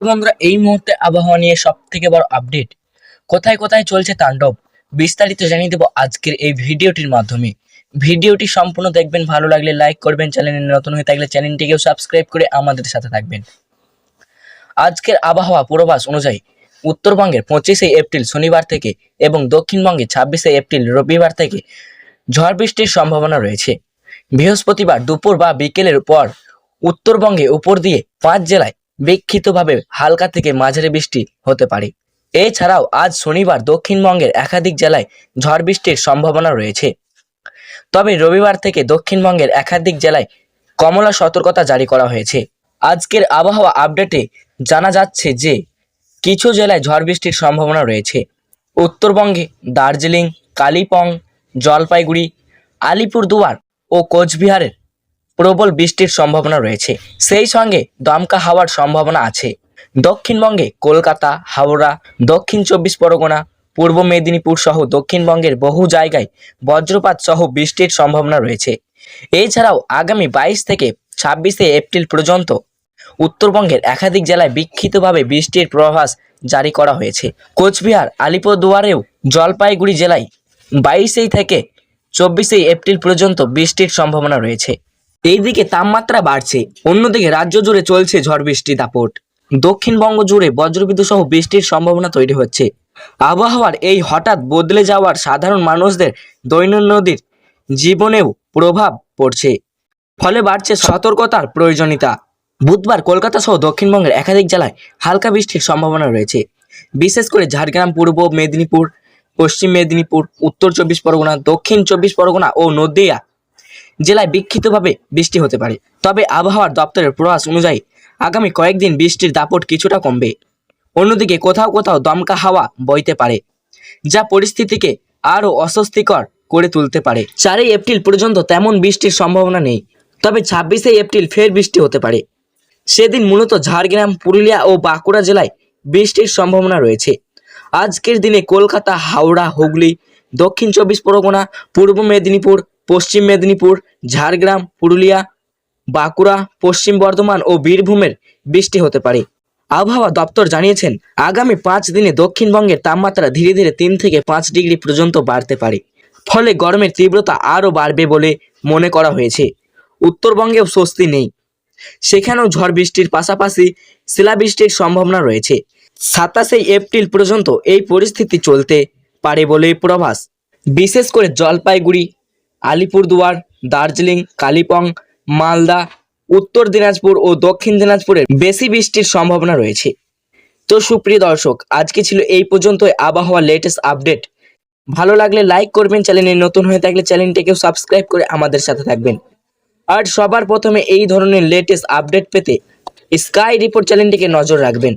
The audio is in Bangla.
বন্ধুরা, এই মুহূর্তে আবহাওয়া নিয়ে সব থেকে বড় আপডেট, কোথায় কোথায় চলছে তাণ্ডব, বিস্তারিত জানিয়ে দেবো আজকের এই ভিডিওটির মাধ্যমে। ভিডিওটি সম্পূর্ণ দেখবেন, ভালো লাগলে লাইক করবেন, চ্যানেলে নতুন হয়ে থাকলে চ্যানেলটিকেও সাবস্ক্রাইব করে আমাদের সাথে থাকবেন। আজকের আবহাওয়া পূর্বাভাস অনুযায়ী উত্তরবঙ্গের 25শে এপ্রিল শনিবার থেকে এবং দক্ষিণবঙ্গে 26শে এপ্রিল রবিবার থেকে ঝড় বৃষ্টির সম্ভাবনা রয়েছে। বৃহস্পতিবার দুপুর বা বিকেলের পর উত্তরবঙ্গে উপর দিয়ে 5 জেলায় বিক্ষিপ্তভাবে হালকা থেকে মাঝারি বৃষ্টি হতে পারে। এছাড়াও আজ শনিবার দক্ষিণবঙ্গের একাধিক জেলায় ঝড় বৃষ্টির সম্ভাবনা রয়েছে। তবে রবিবার থেকে দক্ষিণবঙ্গের একাধিক জেলায় কমলা সতর্কতা জারি করা হয়েছে। আজকের আবহাওয়া আপডেটে জানা যাচ্ছে যে কিছু জেলায় ঝড় বৃষ্টির সম্ভাবনা রয়েছে। উত্তরবঙ্গে দার্জিলিং, কালিম্পং, জলপাইগুড়ি, আলিপুরদুয়ার ও কোচবিহারের প্রবল বৃষ্টির সম্ভাবনা রয়েছে। সেই সঙ্গে দমকা হাওয়ার সম্ভাবনা আছে। দক্ষিণবঙ্গে কলকাতা, হাওড়া, দক্ষিণ 24 পরগনা, পূর্ব মেদিনীপুর সহ দক্ষিণবঙ্গের বহু জায়গায় বজ্রপাত সহ বৃষ্টির সম্ভাবনা রয়েছে। এছাড়াও আগামী 22 থেকে 26শে এপ্রিল পর্যন্ত উত্তরবঙ্গের একাধিক জেলায় বিক্ষিপ্তভাবে বৃষ্টির পূর্বাভাস জারি করা হয়েছে। কোচবিহার, আলিপুরদুয়ারেও জলপাইগুড়ি জেলায় 22 থেকে 24শে এপ্রিল পর্যন্ত বৃষ্টির সম্ভাবনা রয়েছে। এইদিকে তাপমাত্রা বাড়ছে, অন্যদিকে রাজ্য জুড়ে চলছে ঝড় বৃষ্টি দাপট। দক্ষিণবঙ্গ জুড়ে বজ্রবিদ্যুৎ সহ বৃষ্টির সম্ভাবনা তৈরি হচ্ছে। আবহাওয়ার এই হঠাৎ বদলে যাওয়ার সাধারণ মানুষদের দৈনন্দিন জীবনেও প্রভাব পড়ছে, ফলে বাড়ছে সতর্কতার প্রয়োজনীয়তা। বুধবার কলকাতা সহ দক্ষিণবঙ্গের একাধিক জেলায় হালকা বৃষ্টির সম্ভাবনা রয়েছে। বিশেষ করে ঝাড়গ্রাম, পূর্ব মেদিনীপুর, পশ্চিম মেদিনীপুর, উত্তর 24 পরগনা, দক্ষিণ 24 পরগনা ও নদিয়া জেলায় বিক্ষিপ্তভাবে বৃষ্টি হতে পারে। তবে আবহাওয়ার দপ্তরের পূর্বাভাস অনুযায়ী আগামী কয়েকদিন বৃষ্টির দাপট কিছুটা কমবে। অন্যদিকে কোথাও কোথাও দমকা হাওয়া বইতে পারে, যা পরিস্থিতিকে আরও অস্বস্তিকর করে তুলতে পারে। 4 এপ্রিল পর্যন্ত তেমন বৃষ্টির সম্ভাবনা নেই, তবে 26শে এপ্রিল ফের বৃষ্টি হতে পারে। সেদিন মূলত ঝাড়গ্রাম, পুরুলিয়া ও বাঁকুড়া জেলায় বৃষ্টির সম্ভাবনা রয়েছে। আজকের দিনে কলকাতা, হাওড়া, হুগলি, দক্ষিণ 24 পরগনা, পূর্ব মেদিনীপুর, পশ্চিম মেদিনীপুর, ঝাড়গ্রাম, পুরুলিয়া, বাঁকুড়া, পশ্চিম বর্ধমান ও বীরভূমের বৃষ্টি হতে পারে। আবহাওয়া দপ্তর জানিয়েছেন, আগামী 5 দিনে দক্ষিণবঙ্গের তাপমাত্রা ধীরে ধীরে 3 থেকে 5 ডিগ্রি পর্যন্ত বাড়তে পারে, ফলে গরমের তীব্রতা আরও বাড়বে বলে মনে করা হয়েছে। উত্তরবঙ্গেও স্বস্তি নেই, সেখানেও ঝড় বৃষ্টির পাশাপাশি শিলাবৃষ্টির সম্ভাবনা রয়েছে। 27শে এপ্রিল পর্যন্ত এই পরিস্থিতি চলতে পারে বলে পূর্বাভাস। বিশেষ করে জলপাইগুড়ি, আলিপুরদুয়ার, দার্জিলিং, কালিম্পং, মালদা, উত্তর দিনাজপুর ও দক্ষিণ দিনাজপুরের বেশি বৃষ্টির সম্ভাবনা রয়েছে। তো সুপ্রিয় দর্শক, আজকে ছিল এই পর্যন্তই আবহাওয়ার লেটেস্ট আপডেট। ভালো লাগলে লাইক করবেন, চ্যানেলে নতুন হয়ে থাকলে চ্যানেলটিকেও সাবস্ক্রাইব করে আমাদের সাথে থাকবেন। আর সবার প্রথমে এই ধরনের লেটেস্ট আপডেট পেতে স্কাই রিপোর্ট চ্যানেলটিকে নজর রাখবেন।